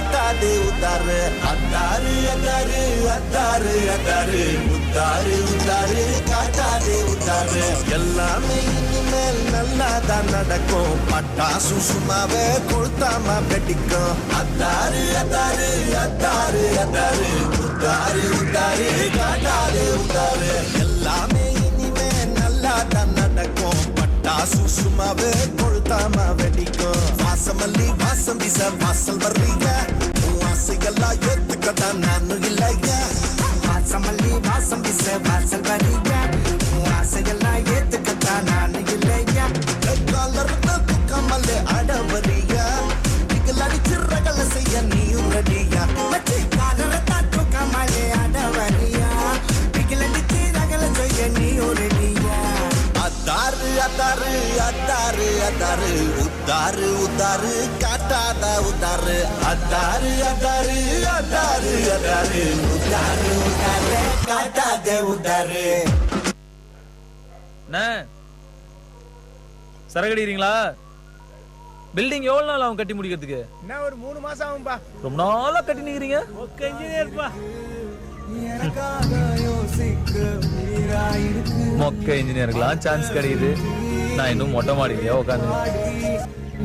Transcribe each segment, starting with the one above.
காட்டாதே உத்தாரு அத்தாரு அத்தாரு அத்தாரு அத்தாரு உத்தாரு உத்தாரு காட்டாதே உத்தாரு எல்லாமே இனிமேல் நல்லாதான் நடக்கும் பட்டாசு சும்மாவே கொளுத்தாம வெடிக்கும் அத்தாரு அத்தாரு அத்தாரு அத்தாரு உத்தாரு உத்தாரு காட்டாதே உத்தாரு எல்லாமே இனிமேல் நல்லாதான் நடக்கும் பட்டாசு சும்மாவே கொளுத்தாம வெடிக்கும் வாசமல்லி வாசம் வீச வாசல் வர்றீங்க உன் ஆசையெல்லாம் ஏத்துக்கதான் நானும் இல்லைங்க வாசமல்லி வாசம் வீச வாசல் வர்றீங்க உன் ஆசையெல்லாம் ஏத்துக்கதான் நானும் இல்லைங்க கமல்ல அடவரியா நீங்கள் அடிச்சிறகல செய்ய நீயும் ரெடியா கமலே அடவரியா நீங்கள் அடிச்சிறகல செய்ய நீயும் ரெடியா அத்தாரு அத்தாரு அத்தாரு அத்தாரு உத்தாரு உத்தாரு காட்டாத உத்தாரு அத்தாரு அத்தாரு அத்தாரு அத்தாரு உத்தாரு உத்தாரு காட்டாத உத்தாரு சரகடிறீங்களா? பில்டிங் எவ்வளவு நாள் ஆகும் கட்டி முடிக்கிறதுக்கு? என்ன ஒரு 3 மாசம் ஆகும்பா. ரொம்ப நாளா கட்டி நிக்கிறீங்க. ஓகே இன்ஜினியர்ப்பா. மொக்க இன்ஜினியருக்குலாம் சான்ஸ் கிடைக்குது. நான் இன்னும் மொட்டை மாடியிலேயே உட்காந்து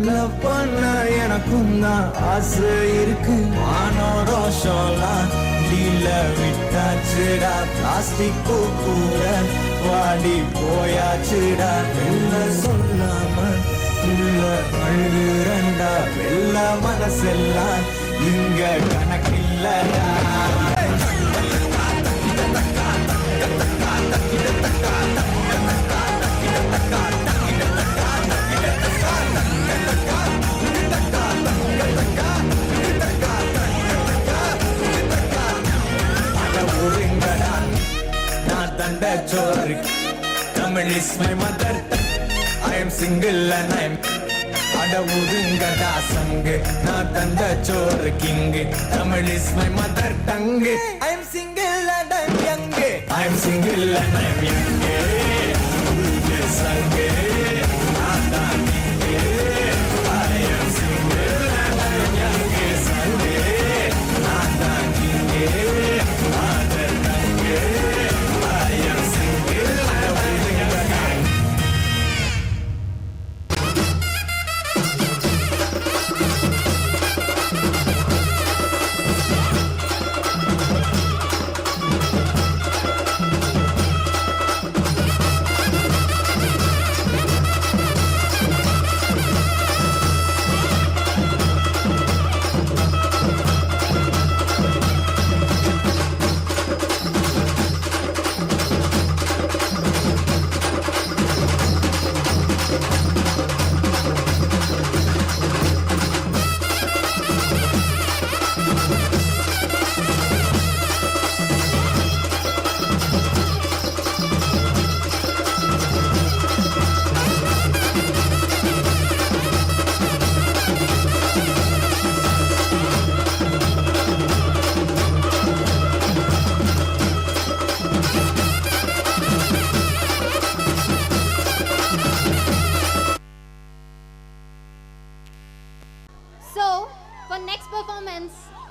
லவ் பண்ண எனக்கும் தான் ஆசை இருக்கு மானோரோஷம்லாம் டீல விட்டாச்சுடா பிளாஸ்டிக் கூட வாடி போயாச்சுடா என்ன சொல்லாம உள்ள அழுகுறண்டா வெள்ள மனசெல்லாம் இங்க கணக்கில்லடா Sorry, Tamil is my mother. I am single and I am Ada Udingada Sang. Not the Chor King. Tamil is my mother tongue. I am single and I am young. I am single and I am young. Sang. Nada King. I am single and I am young. Sang. Nada King. Mother tongue.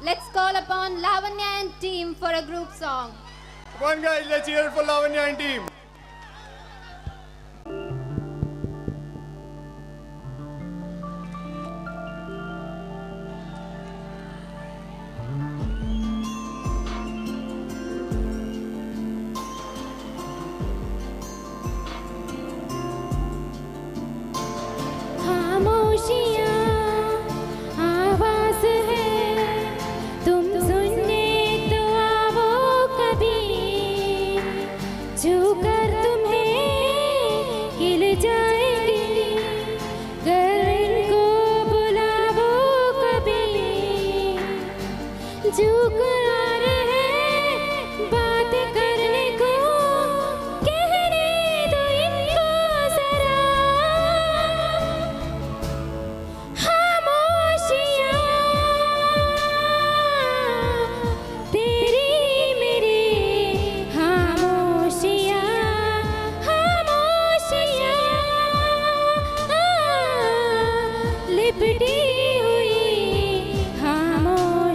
Let's call upon Lavanya and team for a group song. Come on guys, let's hear it for Lavanya and team. लिपटी हुई खामोश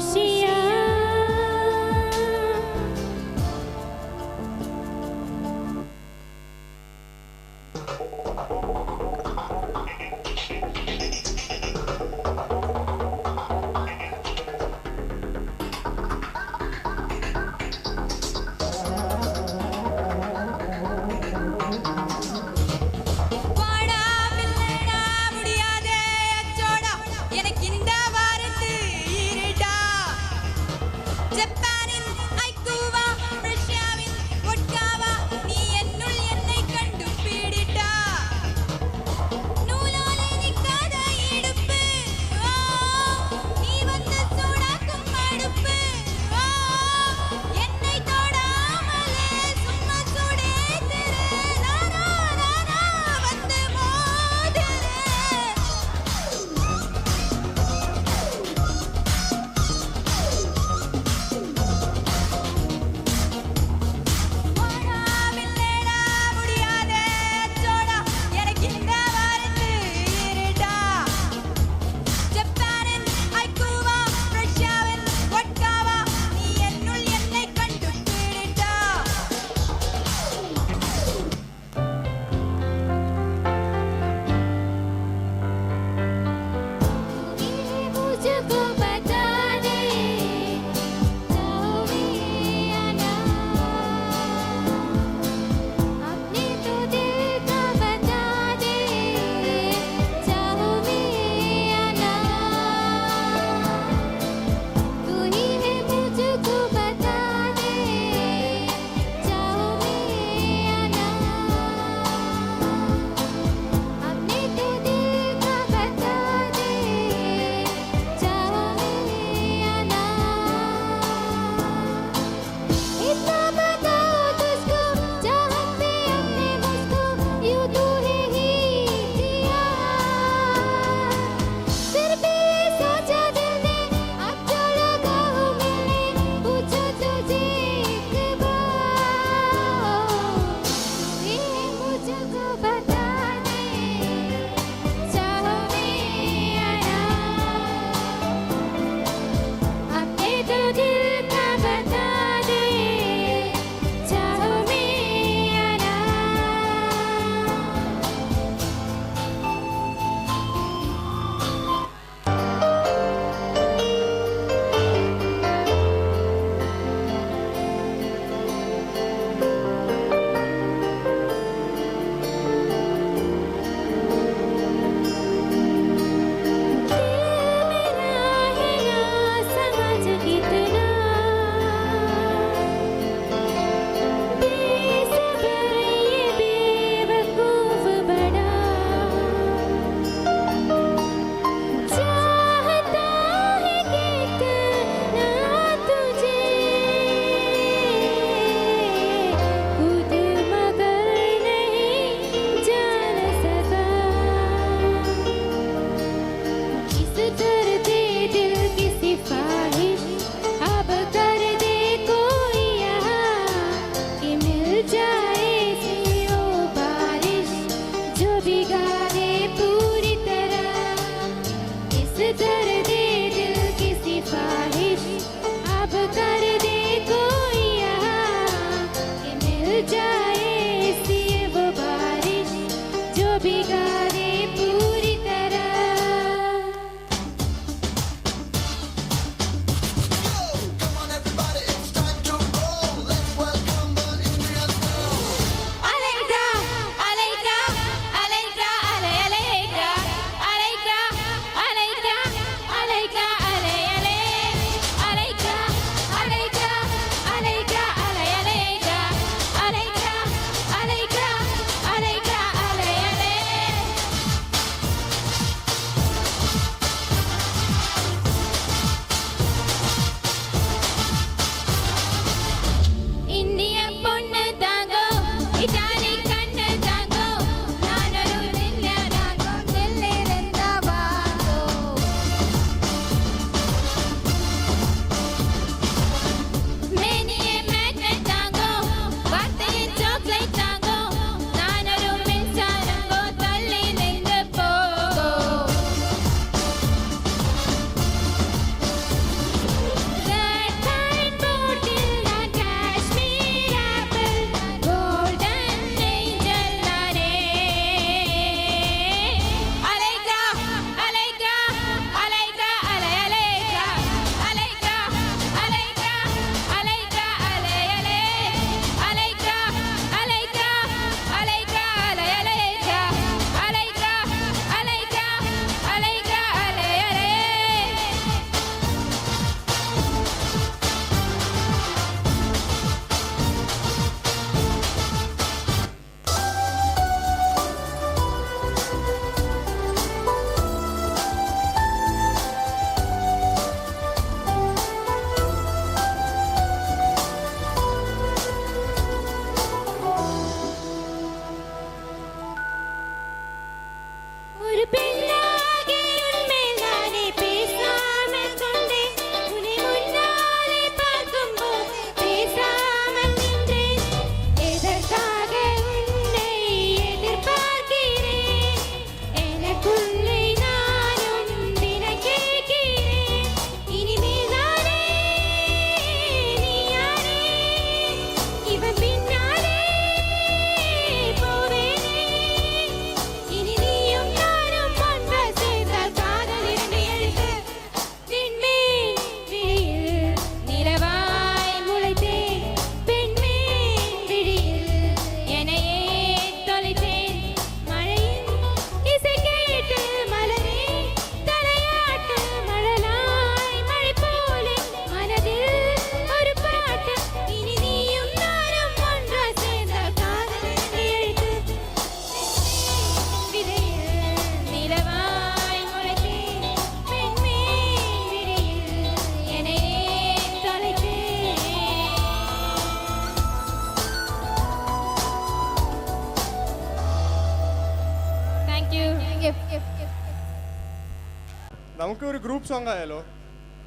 നമുക്കൊരു group song ആയാലോ?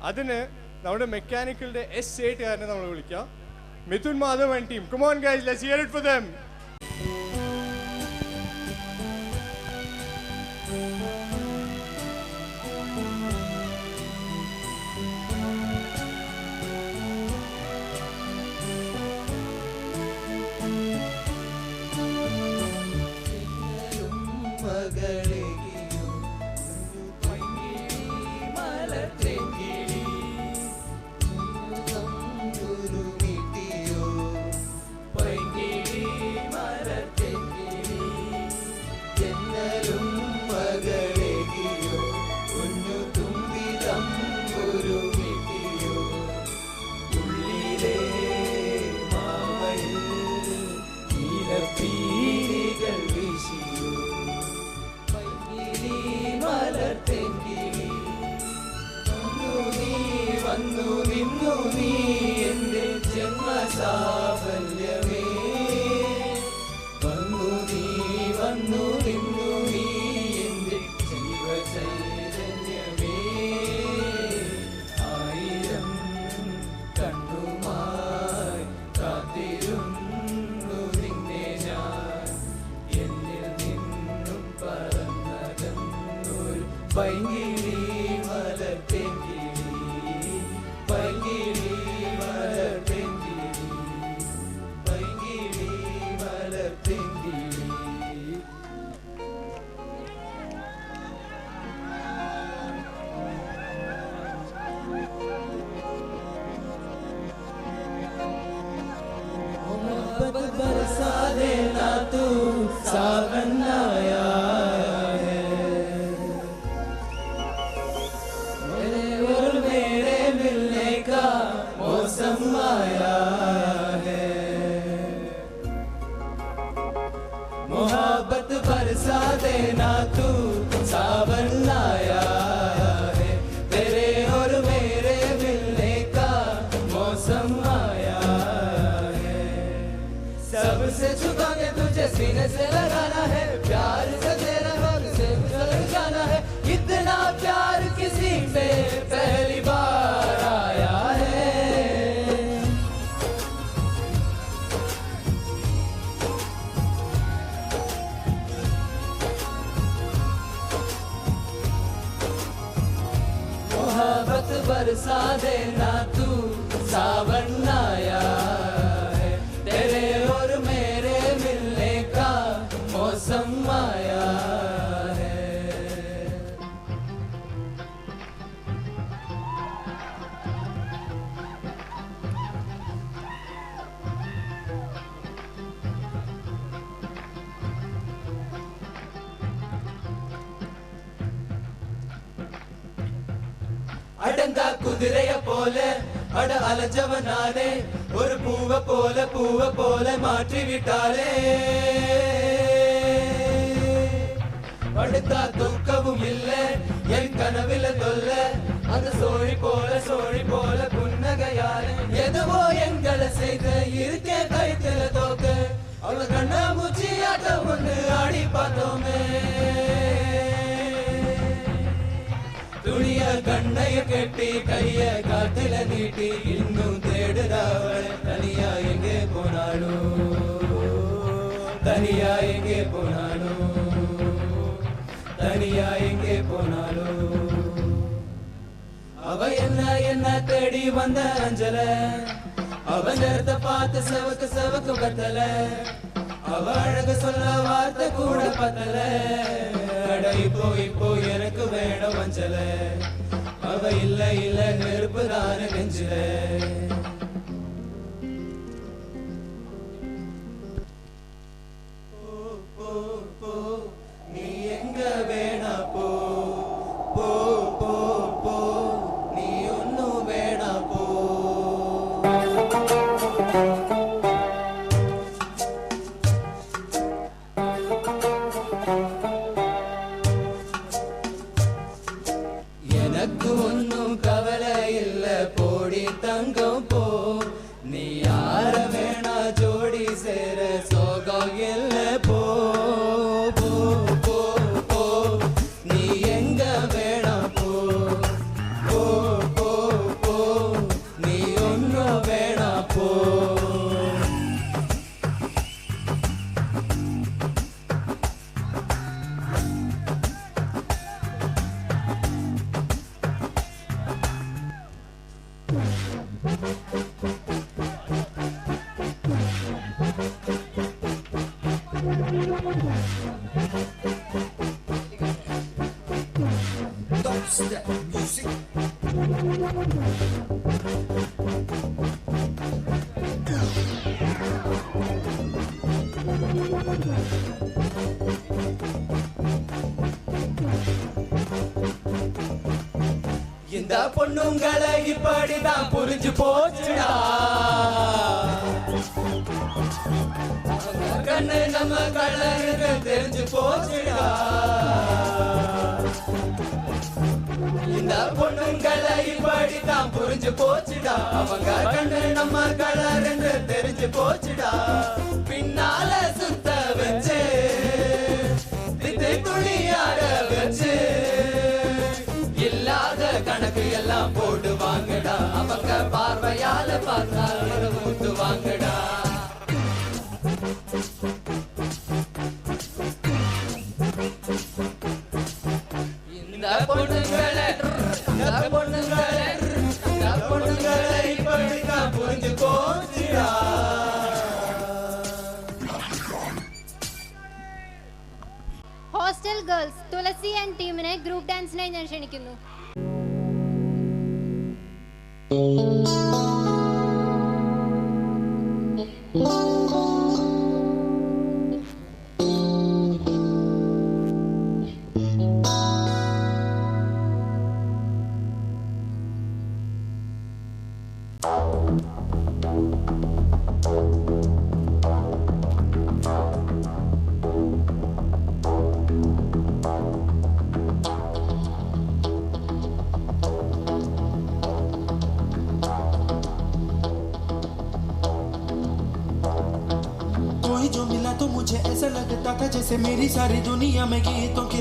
അതിന് നമ്മുടെ മെക്കാനിക്കലിന്റെ S8 കാരനെ നമ്മൾ വിളിക്കാം. Mithun Madhav and team. Come on guys, let's hear it for them. मोहब्बत बरसा देना तू सावन आया है, तेरे और मेरे मिलने का मौसम आया है। सबसे छुपा के तुझे सीने से लगाना है, प्यार से तेरा रंग से गुजर जाना है। इतना प्यार किसी पे पहली बार आया है। मोहब्बत बरसा देना तू सावन आया है, तेरे और मेरे मिलने का मौसम आया है। അടങ്ക കുതിരയെ പോലെ അട അലജവനാനെ ഒരു പൂവ പോലെ മാറ്റി വിട്ടാലേ അടുത്ത ദുഃഖവും ഇല്ല എൻ കനവിലെ തൊല്ല അത് സോഴി പോലെ പുന്നകയാലെ എതുവോ എങ്കളെ ചെയ്ത് ഇരുക്കെ കൈത്തില തോക്ക് അവ കണ്ണ മുച്ചിയാട്ടം ഒന്ന് ആടി பார்த்தோமே துணிய கண்ணைய கெட்டி கைய காத்துல நீட்டி இன்னும் தேடுறவள் தனியா எங்கே போனாலும் அவ என்ன தேடி வந்த அஞ்சல அவ நேரத்தை பார்த்து செவக்கு பத்தல அவ அழகு சொல்ல வார்த்தை கூட பத்தல இப்போ எனக்கு வேணும் மஞ்சள அவ இல்ல நெருப்பு தான நெஞ்சில நீ எங்க வேணா போ நீ ஒன்னும் வேணா போ எனக்கு ஒன்னும் கவலை இல்ல போடி தங்கம் Dubstep music. இந்த பொண்ணுங்களை இப்படிதான் புரிஞ்சு போச்சுடா. அவங்க கண்ணு நம்ம கலருக்கு தெரிஞ்சு போச்சுடா. இந்த பொண்ணுங்களை இப்படிதான் புரிஞ்சு போச்சுடா. அவங்க கண்ணு நம்ம கலருக்கு தெரிஞ்சு போச்சுடா. பின்னால சுத்த வச்சு திட்டு துளியாட வச்சு இல்லாத கணக்கு எல்லாம் போடுவாங்கடா. அவங்க பார்வையால பார்த்தால் ஊத்துவாங்கடா. இந்த பொண்ணுங்களை இப்படிதான் புரிஞ்சு போச்சுடா. ഹോസ്റ്റൽ ഗേൾസ് തുളസി ആൻഡ് ടീമിനെ ഗ്രൂപ്പ് ഡാൻസിനായി ഞാൻ ക്ഷണിക്കുന്നു. कोई जो मिला तो मुझे ऐसा लगता था जैसे मेरी सारी दुनिया में गीतों की